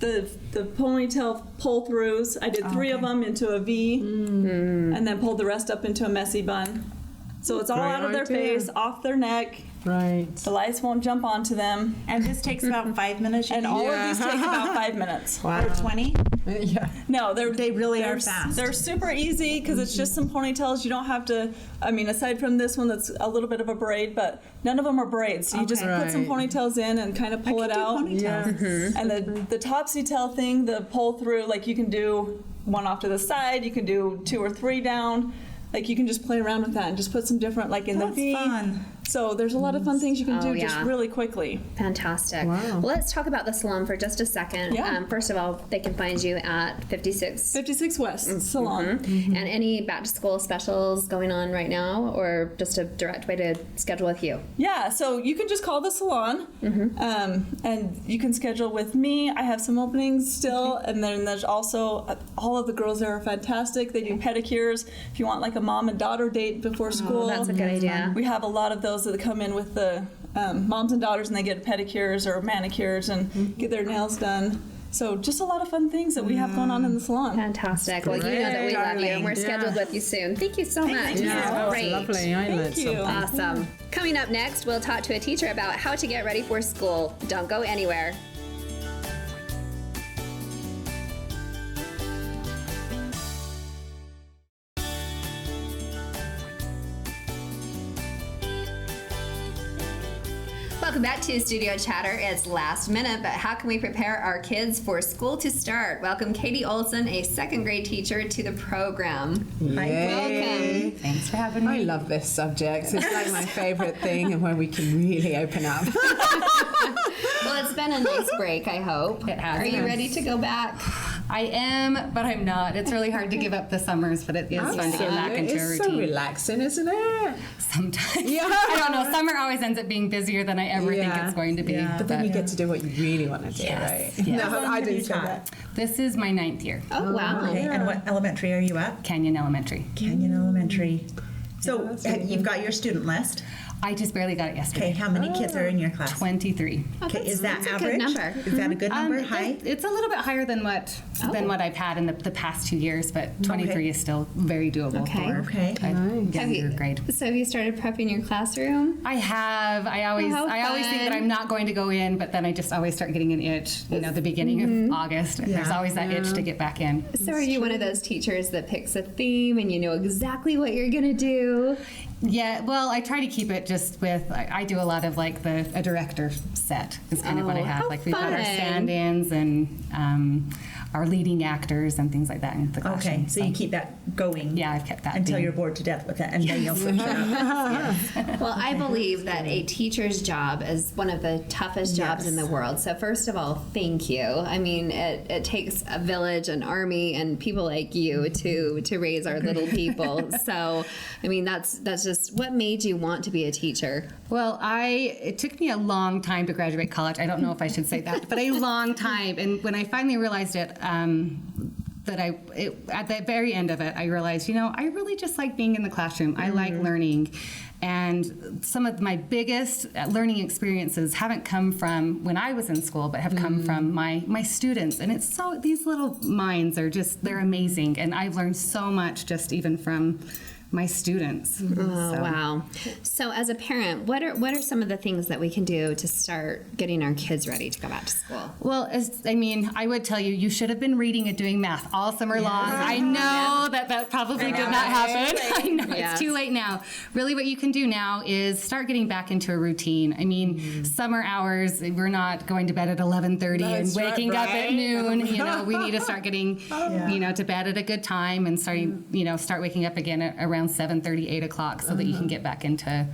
the ponytail pull-throughs. I did 3 of them into a V, and then pulled the rest up into a messy bun. So it's all out of their face, off their neck. Right. The lights won't jump onto them. And this takes about 5 minutes. And all of these take about 5 minutes. Wow. Or 20? Yeah. No, They really are fast. They're super easy because it's just some ponytails. You don't have to, I mean, aside from this one that's a little bit of a braid, but none of them are braids. So you just put some ponytails in and kind of pull it out. And the topsy tail thing, the pull through, like you can do one off to the side, you can do 2 or 3 down. Like you can just play around with that and just put some different, like in the V. Fun. So there's a lot of fun things you can do just really quickly. Fantastic. Wow. Well, let's talk about the salon for just a second. Yeah. First of all, they can find you at 56 West Salon. And any back to school specials going on right now, or just a direct way to schedule with you? Yeah, so you can just call the salon, and you can schedule with me. I have some openings still, and then there's also all of the girls there are fantastic. They do pedicures. If you want like a mom and daughter date before school, That's a good idea. we have a lot of those that come in with the moms and daughters, and they get pedicures or manicures and get their nails done. So just a lot of fun things that we have going on in the salon. Fantastic. Well, you know that we love you, and we're scheduled with you soon. Thank you so much. Yeah, Great. lovely. I learned Thank you. something. Awesome. Coming up next, we'll talk to a teacher about how to get ready for school. Don't go anywhere. Welcome back to Studio Chatter. It's last minute, but how can we prepare our kids for school to start? Welcome Katie Olson, a 2nd grade teacher, to the program. Welcome. Thanks for having me. I love this subject. It's like my favorite thing, and when we can really open up. Well, it's been a nice break, I hope. It has Are you been. ready to go back? I am, but I'm not. It's really hard to give up the summers, but it is fun to get back into a It's so routine. relaxing, isn't it? Sometimes. Yeah. I don't know. Summer always ends up being busier than I ever think it's going to be. Yeah. But then you get to do what you really want to do, right? Yes. No, I have you didn't say taught? that. This is my 9th year. Oh, wow. Okay, and what elementary are you at? Canyon Elementary. Canyon Elementary. So you've got your student list. I just barely got it yesterday. Okay, how many kids are in your class? 23. Okay, is that that's a average? good number. Is that a good number? High? It's a little bit higher than what I've had in the past 2 years, but 23 is still very doable Okay. for Okay. a Have younger you, grade. So have you started prepping your classroom? I have. I always think that fun. I'm not going to go in, but then I just always start getting an itch. You know, the beginning of August, there's always that itch to get back in. So are you one of those teachers that picks a theme and you know exactly what you're going to do? Yeah, well, I try to keep it just with. I do a lot of like a director set is kind of what I have. how Like we've got our fun. stand-ins and our leading actors and things like that in the classroom. Okay, so you keep that going. Yeah, I've kept that until theme. you're bored to death with it, and then you'll switch it up. Well, I believe that a teacher's job is one of the toughest jobs in the world. So first of all, thank you. I mean, it takes a village, an army, and people like you to raise our little people. So, I mean, that's just what made you want to be a teacher. Well, it took me a long time to graduate college. I don't know if I should say that, but a long time. And when I finally realized it, at the very end of it, I realized, I really just like being in the classroom. I like learning. And some of my biggest learning experiences haven't come from when I was in school, but have come from my students. And it's these little minds are they're amazing. And I've learned so much just even from my students. Oh, wow. So as a parent, what are some of the things that we can do to start getting our kids ready to go back to school? Well, I would tell you should have been reading and doing math all summer long. I know that probably did not happen. I know it's too late now. Really, what you can do now is start getting back into a routine. I mean, summer hours, we're not going to bed at 11:30 and waking up at noon. We need to start getting, to bed at a good time and start waking up again at around 7:30, 8 o'clock, so that you can get back into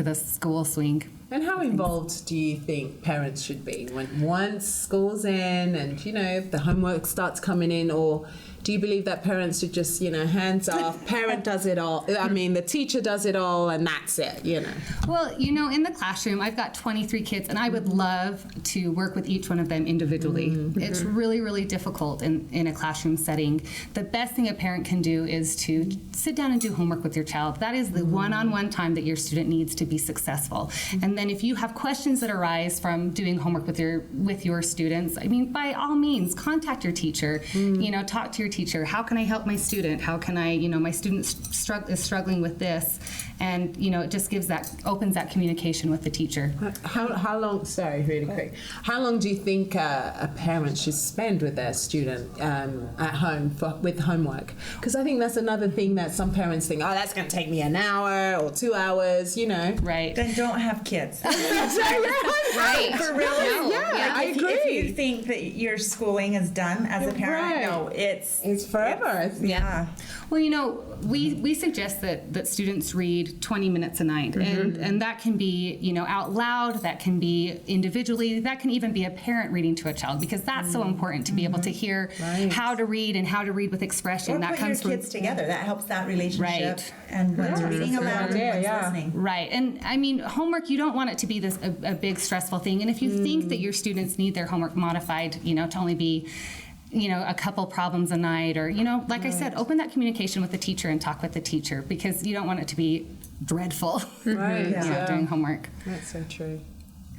the school swing. And how involved do you think parents should be once school's in and, you know, the homework starts coming in, or do you believe that parents should just, you know, hands off, parent does it all, I mean, the teacher does it all and that's it, you know? Well, you know, in the classroom, I've got 23 kids and I would love to work with each one of them individually. Mm-hmm. It's really, really difficult in a classroom setting. The best thing a parent can do is to sit down and do homework with your child. That is the one-on-one time that your student needs to be successful. And then if you have questions that arise from doing homework with your students, I mean, by all means, contact your teacher, you know, talk to your teacher. How can I help my student? How can I, you know, my student is struggling with this, and you know, it just opens that communication with the teacher. How long? Sorry, really quick. How long do you think a parent should spend with their student at home with homework? Because I think that's another thing that some parents think, oh, that's going to take me an hour or 2 hours, you know. Right. Then don't have kids. Right. For real? No. Yeah, I agree. If you think that your schooling is done as a parent, Right. no, it's forever. yeah. Well, you know, we suggest that students read 20 minutes a night, and that can be, you know, out loud, that can be individually, that can even be a parent reading to a child, because that's so important to be able to hear how to read and how to read with expression. Or That put comes your from kids together. That helps that relationship. Right. And one's reading aloud and one's listening. Right. And I mean, homework, you don't want it to be this a big stressful thing. And if you think that your students need their homework modified, you know, to only be, you know, a couple problems a night, or, you know, like I said, open that communication with the teacher and talk with the teacher, because you don't want it to be dreadful Right. doing homework. That's so true.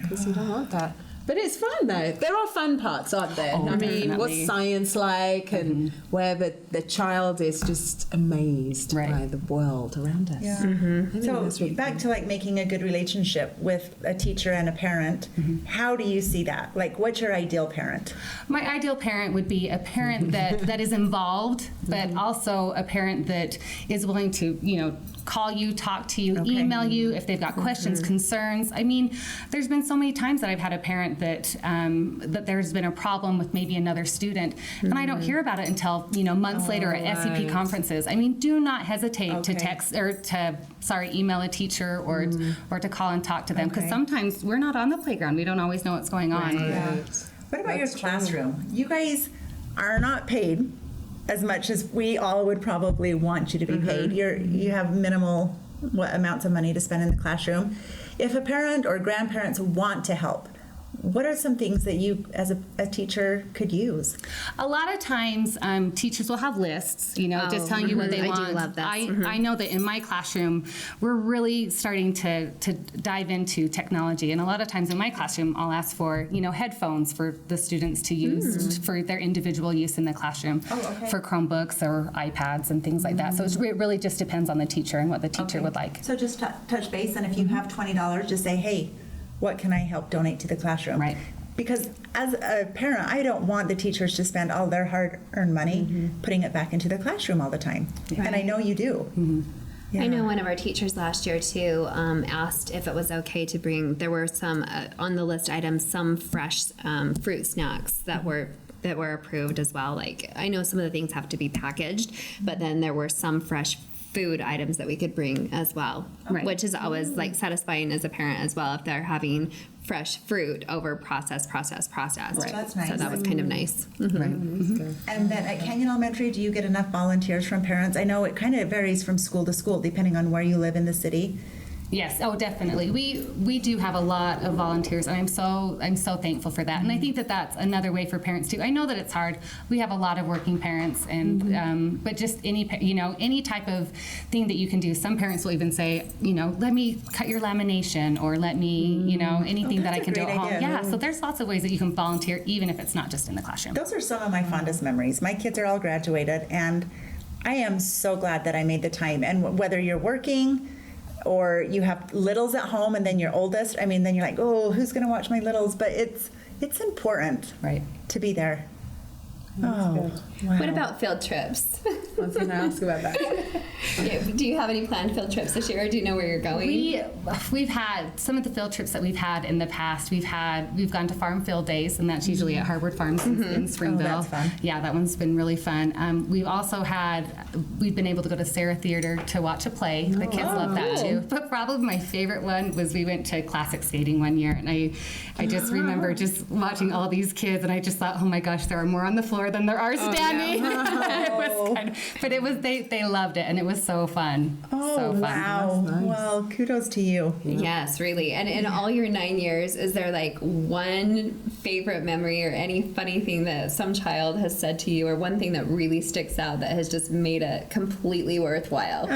Because you don't want that. But it's fun though. There are fun parts, aren't there? Oh, I mean, definitely. what's science like, and where the child is just amazed by the world around us. Yeah. So back to like making a good relationship with a teacher and a parent. How do you see that? Like, what's your ideal parent? My ideal parent would be a parent that is involved, but also a parent that is willing to, you know, call you, talk to you, email you if they've got questions, concerns. I mean, there's been so many times that I've had a parent that that there's been a problem with maybe another student, and I don't hear about it until, you know, months later at SEP conferences. I mean, do not hesitate to text or to email a teacher or to call and talk to them, because sometimes we're not on the playground. We don't always know what's going on. Yeah. What about your classroom? You guys are not paid as much as we all would probably want you to be paid. You have minimal amounts of money to spend in the classroom. If a parent or grandparents want to help, what are some things that you, as a teacher, could use? A lot of times, teachers will have lists, you know, just telling you what they want. I do love this. I know that in my classroom, we're really starting to dive into technology. And a lot of times in my classroom, I'll ask for, you know, headphones for the students to use for their individual use in the classroom, for Chromebooks or iPads and things like that. So it really just depends on the teacher and what the teacher would like. So just touch base, and if you have $20, just say, hey, what can I help donate to the classroom? Right. Because as a parent, I don't want the teachers to spend all their hard-earned money putting it back into the classroom all the time. And I know you do. I know one of our teachers last year too asked if it was okay to bring. There were some on the list items, some fresh fruit snacks that were approved as well. Like, I know some of the things have to be packaged, but then there were some fresh food items that we could bring as well, which is always like satisfying as a parent as well, if they're having fresh fruit over processed. Right. That's nice. So that was kind of nice. And then at Canyon Elementary, do you get enough volunteers from parents? I know it kind of varies from school to school depending on where you live in the city. Yes, oh, definitely. We do have a lot of volunteers, and I'm so thankful for that. And I think that that's another way for parents too. I know that it's hard. We have a lot of working parents, and but just any type of thing that you can do. Some parents will even say, you know, let me cut your lamination, or let me, you know, anything that I can do at home. Yeah. So there's lots of ways that you can volunteer, even if it's not just in the classroom. Those are some of my fondest memories. My kids are all graduated, and I am so glad that I made the time. And whether you're working, or you have littles at home and then your oldest, I mean, then you're like, oh, who's going to watch my littles? But it's important to be there. Oh, wow. What about field trips? I was going to ask about that. Yeah, do you have any planned field trips this year, or do you know where you're going? We've had some of the field trips that we've had in the past. We've gone to farm field days, and that's usually at Harvard Farms in Springville. Oh, that's fun. Yeah, that one's been really fun. We've been able to go to Sarah Theater to watch a play. The kids love that too. But probably my favorite one was we went to classic skating one year, and I just remember just watching all these kids, and I just thought, oh my gosh, there are more on the floor than there are standing. They loved it, and it was so fun. Oh, so fun. wow. Nice. Well, kudos to you. Yes, really. And in all your 9 years, is there like one favorite memory or any funny thing that some child has said to you, or one thing that really sticks out that has just made it completely worthwhile?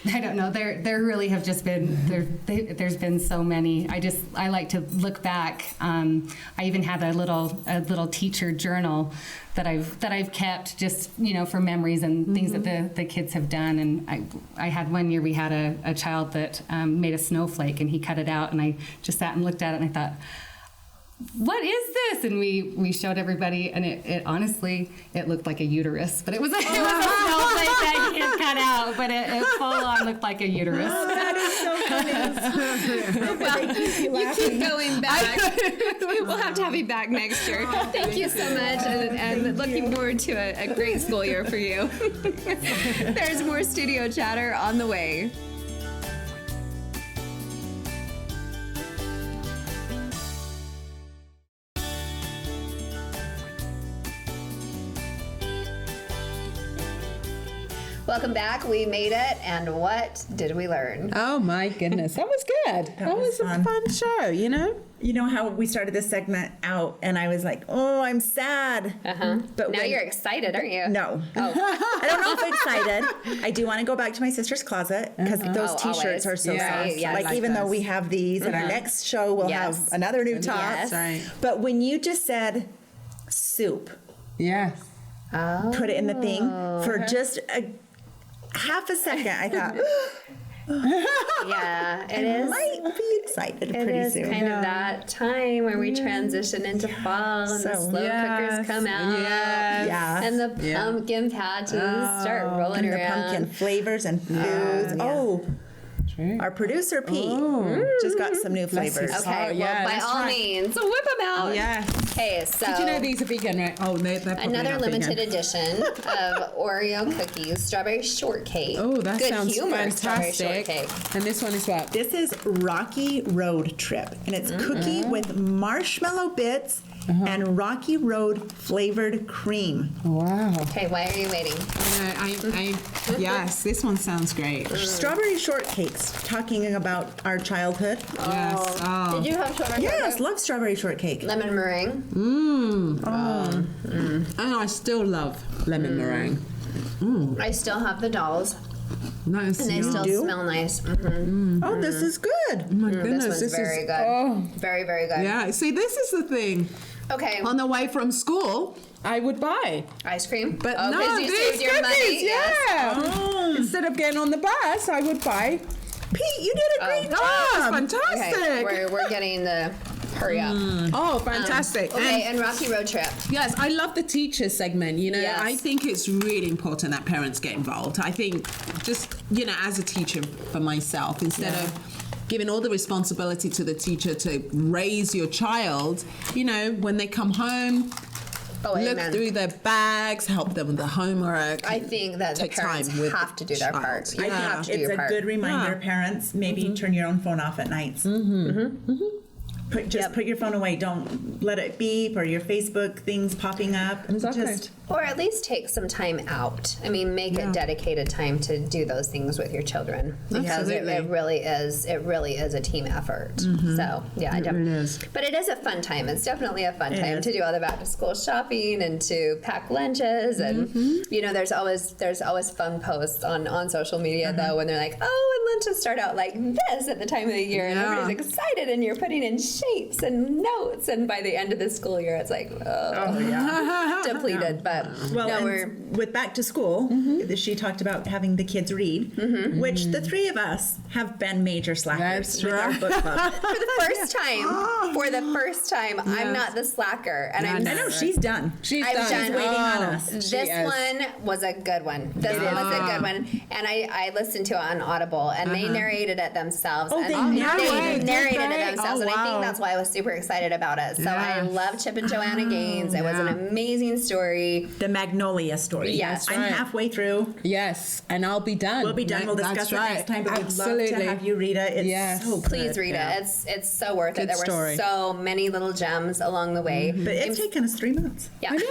I don't know. There really have just been there's been so many. I like to look back. I even have a little teacher journal that I've kept just for memories and things that the kids have done. And I had one year we had a child that made a snowflake, and he cut it out, and I just sat and looked at it, and I thought, what is this? And we showed everybody, and it honestly, it looked like a uterus, but it was a snowflake that he had cut out, but it full on looked like a uterus. That is so funny. Well, you keep going back. We'll have to have you back next year. Thank you so much, and looking forward to a great school year for you. There's more studio chatter on the way. Welcome back. We made it, and what did we learn? Oh my goodness, that was good. That was a fun show, You know how we started this segment out, and I was like, "Oh, I'm sad." But Now you're excited, aren't you? No. I don't know if I'm excited. I do want to go back to my sister's closet because those T-shirts always. are so Yeah, soft. yeah, like even though we have these, and our next show we'll have another new top. Yes. Right. But when you just said soup, Yes. put it in the thing for just a half a second, I thought Yeah, it is. might be excited It pretty is soon. kind of that time where we transition into fall, and the So- slow cookers come out, Yeah. and the pumpkin patches start rolling And the around. pumpkin flavors and foods. Our producer Pete just got some new flavors. his Okay, Oh, well, yeah, by that's all right. means, whip them out. Yeah. Okay, so Did you know these are vegan, right? Oh, they're probably another not limited vegan. edition of Oreo cookies, strawberry shortcake. Oh, that Good sounds humor, strawberry fantastic. shortcake. And this one is what? This is Rocky Road Trip, and it's cookie with marshmallow bits and Rocky Road flavored cream. Wow. Okay, why are you waiting? Yes, this one sounds great. Strawberry shortcakes, talking about our childhood. Yes. Oh. Did you have strawberry Yes, shortcake? love strawberry shortcake. Lemon meringue. And I still love lemon meringue. I still have the dolls, Nice. and they still do? smell nice. Oh, this is good. My goodness, This one's very good. Oh, Very, very good. yeah. See, this is the thing. Okay, On the way from school, I would buy. ice cream. But oh, no, 'cause you these saved your cookies, money. yeah. Yes. Instead of getting on the bus, I would buy. Pete, you did a great job. Oh, fantastic. Okay, we're getting the hurry up. Oh, fantastic. Okay, and Rocky Road Trip. Yes, I love the teacher segment. Yes. I think it's really important that parents get involved. I think just, as a teacher for myself, instead of giving all the responsibility to the teacher to raise your child, when they come home, look amen. through their bags, help them with the homework. I think that the Take parents time with have to do their child. part. You Yeah. have to do It's your a part. good reminder, parents. Maybe turn your own phone off at nights. Put your phone away. Don't let it beep or your Facebook things popping up. Exactly. Just Or at least take some time out. I mean, make it dedicated time to do those things with your children, because it Absolutely. really is a team effort. So yeah, I really is. But it is a fun time. It's definitely a fun time is. to do all the back to school shopping and to pack lunches, and there's always fun posts on social media though when they're like, oh, and lunches start out like this at the time of the year, and everybody's excited, and you're putting in shapes and notes, and by the end of the school year, it's like, depleted. But well, with back to school, she talked about having the kids read, which the three of us have been major slackers with our book club. For the first time, I'm not the slacker, and I know she's done. She's done. Waiting on us. This one was a good one. This one was a good one, and I listened to it on Audible, and they narrated it themselves. Oh, and they narrated it themselves, and I think that's why I was super excited about it. So I love Chip and Joanna Gaines. It was an amazing story. The Magnolia story. Yes, I'm halfway through. Yes, and I'll be done. We'll be done. We'll discuss it next time. But we'd love to have you read it. It's so good. Please read it. It's so worth it. There were so many little gems along the way. But it's taken us 3 months. Yeah. I know.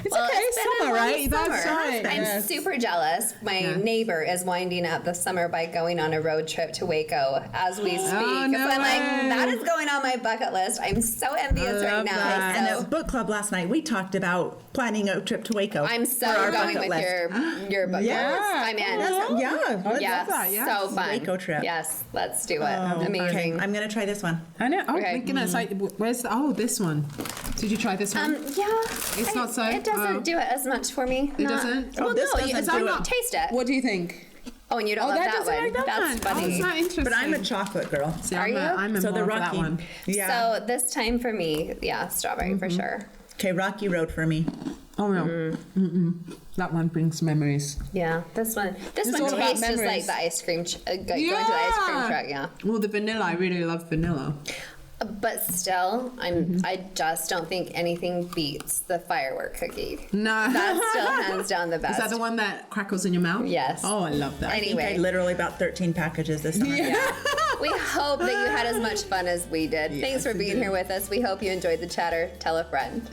It's okay. It's Summer, right? That's right. I'm super jealous. My neighbor is winding up the summer by going on a road trip to Waco as we speak. Oh, no so I'm like, way. that is going on my bucket list. I'm so envious right now. that. And So the book club last night, we talked about planning a trip to Waco. I'm so going with your book Yes. club. I'm in. So fun. Waco trip. Yes, let's do it. Amazing. Okay, I'm going to try this one. I know. Oh, Okay. my goodness. Where's this one? Did you try this one? Yeah. It's not so- It doesn't do it as much for me. It doesn't? Well, this no, doesn't it's do not it. taste it. What do you think? Oh, and you don't love that doesn't one. like that That's one. funny. Oh, it's not interesting. But I'm a chocolate girl. See, Are you? I'm a So more the for that Rocky. one. Yeah. So this time for me, strawberry for sure. Okay, Rocky Road for me. Oh no. That one brings memories. Yeah, this one It's one all about tastes just like memories. the ice cream, going to the ice cream truck, yeah. Well, the vanilla, I really love vanilla. But still, I just don't think anything beats the firework cookie. No. That's still hands down the best. Is that the one that crackles in your mouth? Yes. Oh, I love that. I Anyway, literally about 13 packages this summer. we hope that you had as much fun as we did. Thanks for being here with us. We hope you enjoyed the chatter. Tell a friend.